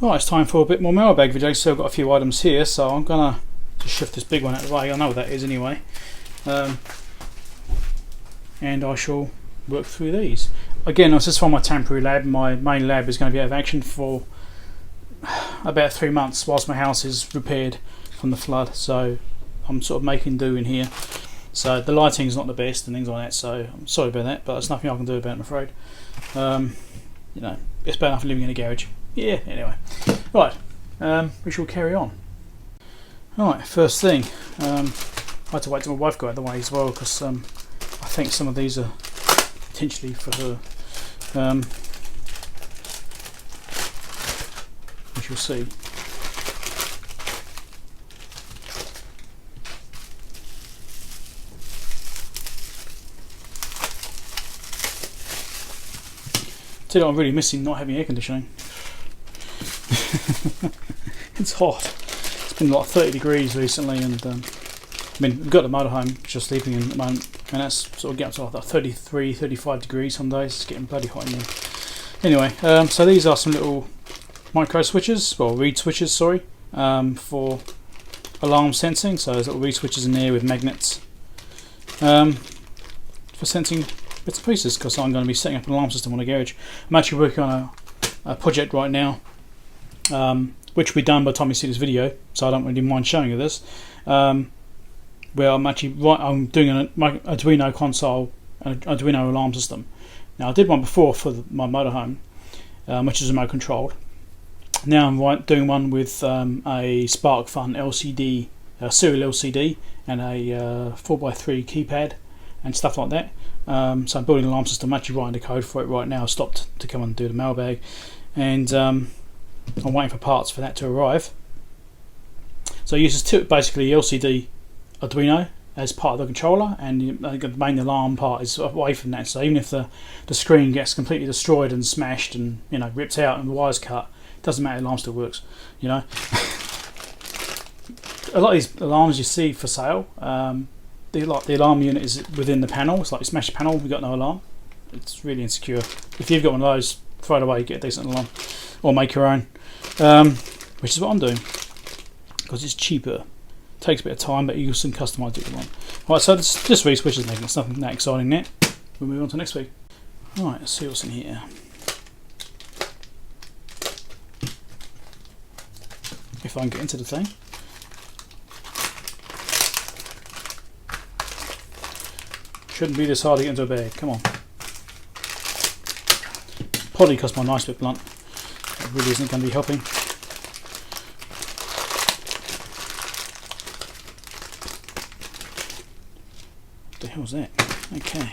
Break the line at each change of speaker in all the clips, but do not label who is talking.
Right, it's time for a bit more mailbag video. So I've got a few items here, so I'm gonna just shift this big one out of the way. I know what that is anyway, and I shall work through these. Again, this is from my temporary lab. My main lab is going to be out of action for about 3 months whilst my house is repaired from the flood, so I'm sort of making do in here. So the lighting is not the best and things like that, so I'm sorry about that, but there's nothing I can do about it, I'm afraid. You know, it's bad enough living in a garage. Yeah, anyway. Right, we shall carry on. Alright, first thing, I had to wait till my wife got out of the way as well, because I think some of these are potentially for her. We shall see. Tell you what, I'm really missing not having air conditioning. It's hot. It's been like 30 degrees recently, and I mean, we've got the motorhome which you're sleeping in at the moment, and that's sort of getting up to like 33, 35 degrees some days. It's getting bloody hot in there. Anyway, so these are some little micro switches, well, reed switches, sorry, for alarm sensing. So there's little reed switches in there with magnets for sensing bits and pieces, because I'm going to be setting up an alarm system on a garage. I'm actually working on a project right now, which will be done by the time you see this video, so I don't really mind showing you this, where I'm doing an Arduino console and an Arduino alarm system. Now I did one before for my motorhome, which is remote controlled. Now I'm doing one with a SparkFun LCD, serial LCD, and a 4x3 keypad and stuff like that. So I'm building an alarm system. I'm actually writing the code for it right now. I stopped to come and do the mailbag, and I'm waiting for parts for that to arrive. So it uses basically LCD Arduino as part of the controller, and the main alarm part is away from that. So even if the screen gets completely destroyed and smashed and, you know, ripped out and the wires cut, it doesn't matter, the alarm still works, you know. A lot of these alarms you see for sale, the alarm unit is within the panel. It's like you smash the panel, we've got no alarm. It's really insecure. If you've got one of those, throw it away, get a decent alarm, or make your own, which is what I'm doing, because it's cheaper. Takes a bit of time, but you can customise it if you want. Right, so this reed switch is making something that exciting there. We'll move on to next week. Right, let's see what's in here. If I can get into the thing. Shouldn't be this hard to get into a bag. Come on. Probably because my knife's a bit blunt. It really isn't going to be helping. What the hell's that? Okay.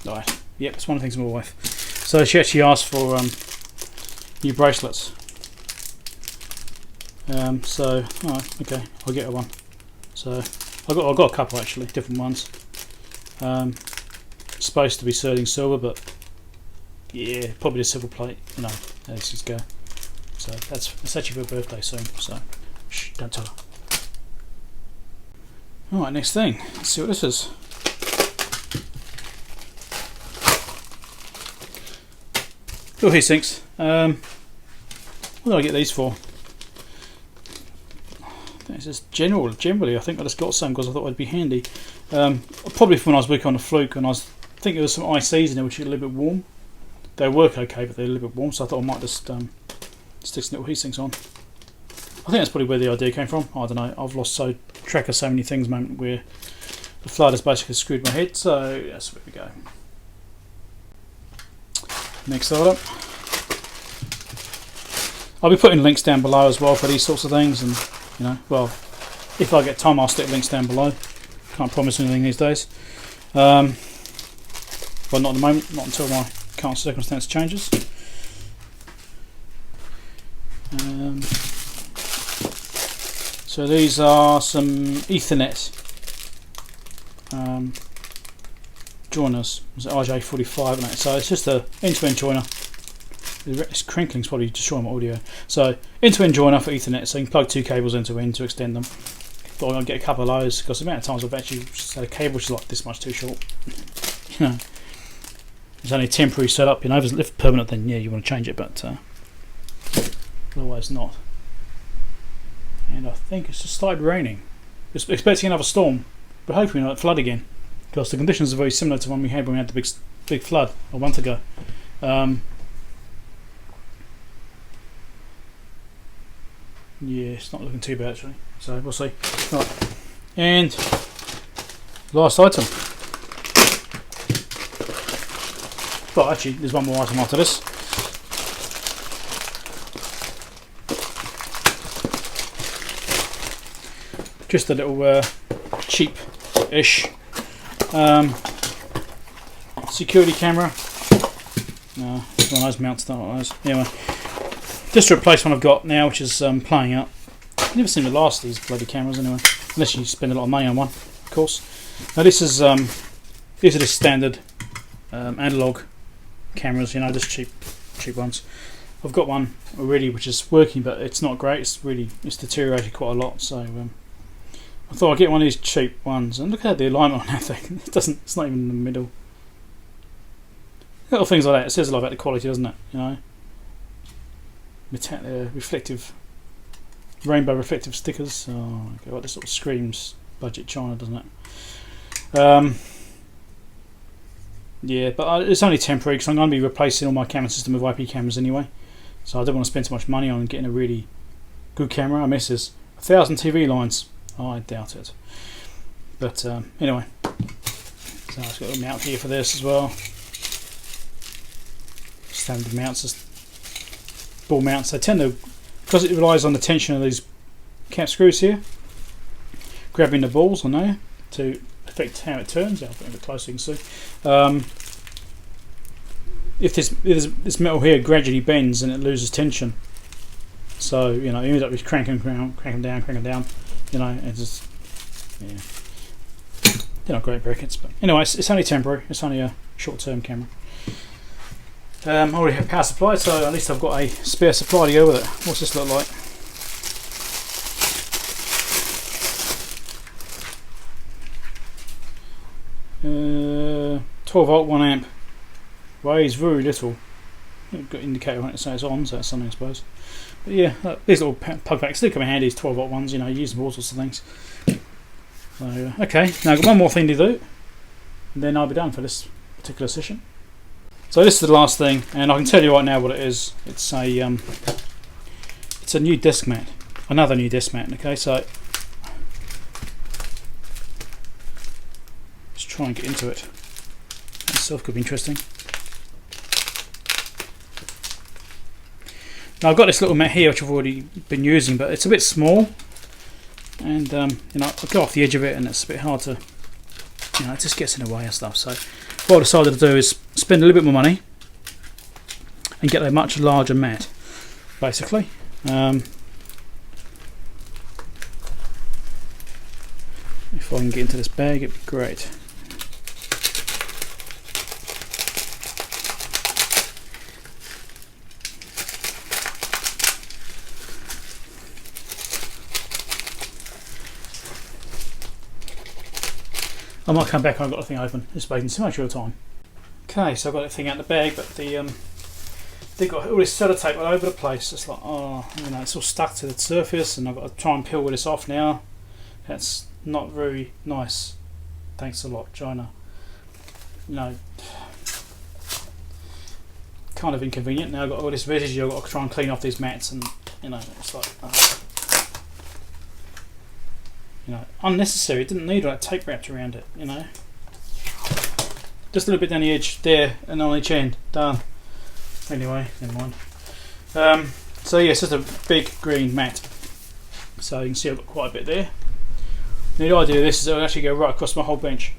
Right. Yep, that's one of the things with my wife. So she actually asked for new bracelets. So, alright, okay, I'll get her one. So I've got a couple actually, different ones. Supposed to be sterling silver, but yeah, probably the silver plate. You know, let's just go. So that's actually for her birthday soon. So shh, don't tell her. Alright, next thing. Let's see what this is. Little heat sinks. What did I get these for? It's just generally I think I just got some because I thought it'd be handy. Probably from when I was working on the Fluke, and I think there was some ICs in there which are a little bit warm. They work okay, but they're a little bit warm, so I thought I might just stick some little heat sinks on. I think that's probably where the idea came from. I don't know, I've lost track of so many things at the moment where the flood has basically screwed my head, so that's where we go. Next item. I'll be putting links down below as well for these sorts of things, and you know, well, if I get time I'll stick links down below. Can't promise anything these days. Well, not at the moment, not until my current circumstance changes. So these are some Ethernet joiners. It's RJ45 and that. So it's just a end-to-end joiner. This crinkling's probably destroying my audio. So end-to-end joiner for Ethernet, so you can plug two cables into to extend them. thought I'd get a couple of those because the amount of times I've actually just had a cable which is like this much too short. You know, it's only a temporary setup. You know, if it's permanent, then yeah, you want to change it, but otherwise not. And I think it's just started raining. It's expecting another storm, but hopefully not flood again, because the conditions are very similar to when we had the big flood a month ago. Yeah, it's not looking too bad actually, so we'll see. Right. And last item. Well, actually, there's one more item after this. Just a little cheap-ish security camera. No, it's one of those mounts, not like those. Anyway, just to replace one I've got now, which is playing out. You never seem to last these bloody cameras anyway, unless you spend a lot of money on one, of course. Now this is these are the standard analog cameras, you know, just cheap ones. I've got one already which is working, but it's not great. It's deteriorated quite a lot. So I thought I'd get one of these cheap ones, and look at the alignment on that thing. It's not even in the middle. Little things like that. It says a lot about the quality, doesn't it? You know, reflective, rainbow reflective stickers. Oh, God, this sort of screams budget China, doesn't it? Yeah, but it's only temporary because I'm going to be replacing all my camera system with IP cameras anyway. So I don't want to spend too much money on getting a really good camera. I miss this 1,000 TV lines. Oh, I doubt it. But anyway, so I've got a mount here for this as well. Standard mounts, ball mounts. They tend to, because it relies on the tension of these cap screws here, grabbing the balls on there to affect how it turns. I'll put it a bit closer so you can see. If this metal here gradually bends and it loses tension, so you know, you end up with cranking down. You know, it's just, yeah, they're not great brackets, but anyway, it's only temporary. It's only a short-term camera. I already have power supply, so at least I've got a spare supply to go with it. What's this look like? Uh, 12 volt, 1 amp. Weighs very little. I've got an indicator on it, so it's on, so that's something I suppose. But yeah, these little plug packs do come in handy. These 12 volt ones, you know, you use them for all sorts of things. So okay, now I've got one more thing to do, and then I'll be done for this particular session. So this is the last thing, and I can tell you right now what it is. It's a new desk mat, another new desk mat. Okay, so let's try and get into it. Itself could be interesting. Now I've got this little mat here which I've already been using, but it's a bit small, and you know, I go off the edge of it, and it's a bit hard to, you know, it just gets in the way and stuff. So what I decided to do is spend a little bit more money and get a much larger mat, basically. If I can get into this bag, it'd be great. I might come back when I've got the thing open. It's taking so much of your time. Okay, so I've got the thing out the bag, but they've got all this sellotape all over the place. It's like, oh, you know, it's all stuck to the surface, and I've got to try and peel all this off now. That's not very nice. Thanks a lot, China. You know, kind of inconvenient. Now I've got all this residue. I've got to try and clean off these mats, and you know, it's like, you know, unnecessary. It didn't need all that tape wrapped around it, you know. Just a little bit down the edge there and on each end. Done. Anyway, never mind. So yeah, it's just a big green mat. So you can see I've got quite a bit there. The idea of this is it'll actually go right across my whole bench.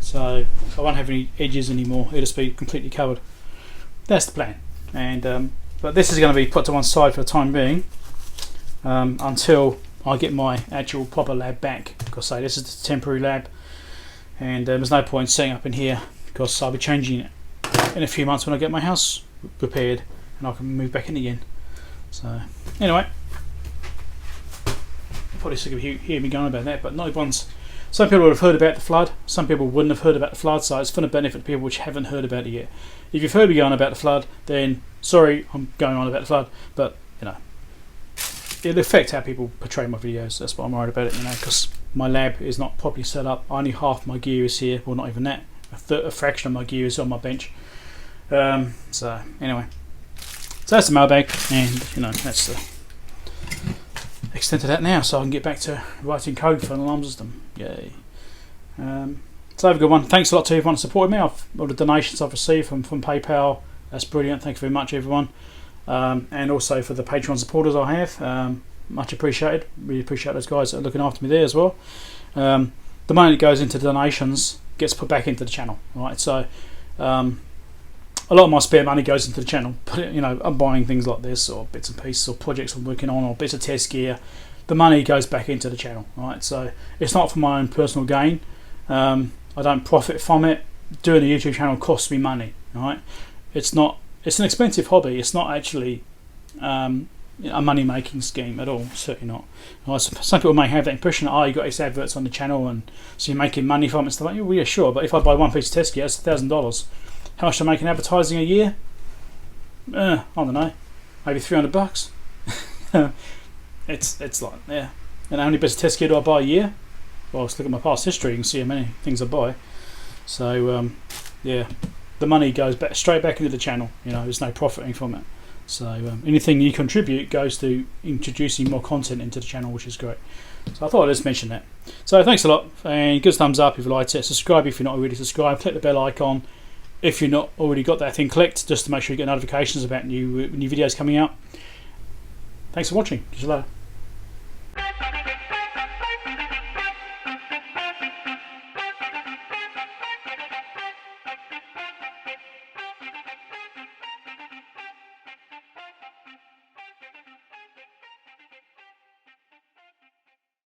So I won't have any edges anymore. It'll just be completely covered. That's the plan. And but this is going to be put to one side for the time being, until I get my actual proper lab back, because say this is the temporary lab, and there's no point setting up in here because I'll be changing it in a few months when I get my house repaired and I can move back in again. So anyway, probably sick of hearing me going about that, but not everyone's. Some people would have heard about the flood, some people wouldn't have heard about the flood, so it's for the benefit of people which haven't heard about it yet. If you've heard me going about the flood, then sorry, I'm going on about the flood, but you know, it'll affect how people portray my videos. That's why I'm worried about it, you know, because my lab is not properly set up. Only half my gear is here, well, not even that. A fraction of my gear is on my bench. So anyway, so that's the mailbag, and you know, that's the extent of that now, so I can get back to writing code for an alarm system. Yay. So have a good one. Thanks a lot to everyone who supported me. All the donations I've received from PayPal, that's brilliant. Thank you very much, everyone. And also for the Patreon supporters I have, much appreciated. Really appreciate those guys that are looking after me there as well. The money that goes into donations gets put back into the channel, right? So a lot of my spare money goes into the channel, but you know, I'm buying things like this, or bits and pieces, or projects I'm working on, or bits of test gear. The money goes back into the channel, right? So it's not for my own personal gain. I don't profit from it. Doing a YouTube channel costs me money, right? It's not. It's an expensive hobby. It's not actually a money-making scheme at all. Certainly not. Right? Some people may have that impression. Oh, you got these adverts on the channel, and so you're making money from it. And stuff like, well, yeah, sure. But if I buy one piece of test gear, that's $1,000. How much do I make in advertising a year? I don't know, maybe $300. It's like, yeah. And how many bits of test gear do I buy a year? Well, let's look at my past history. You can see how many things I buy. So yeah, the money goes back straight back into the channel. You know, there's no profiting from it. So anything you contribute goes to introducing more content into the channel, which is great. So I thought I'd just mention that. So thanks a lot, and give us a thumbs up if you liked it. Subscribe if you're not already subscribed. Click the bell icon if you're not already got that thing clicked, just to make sure you get notifications about new videos coming out. Thanks for watching. Catch you later.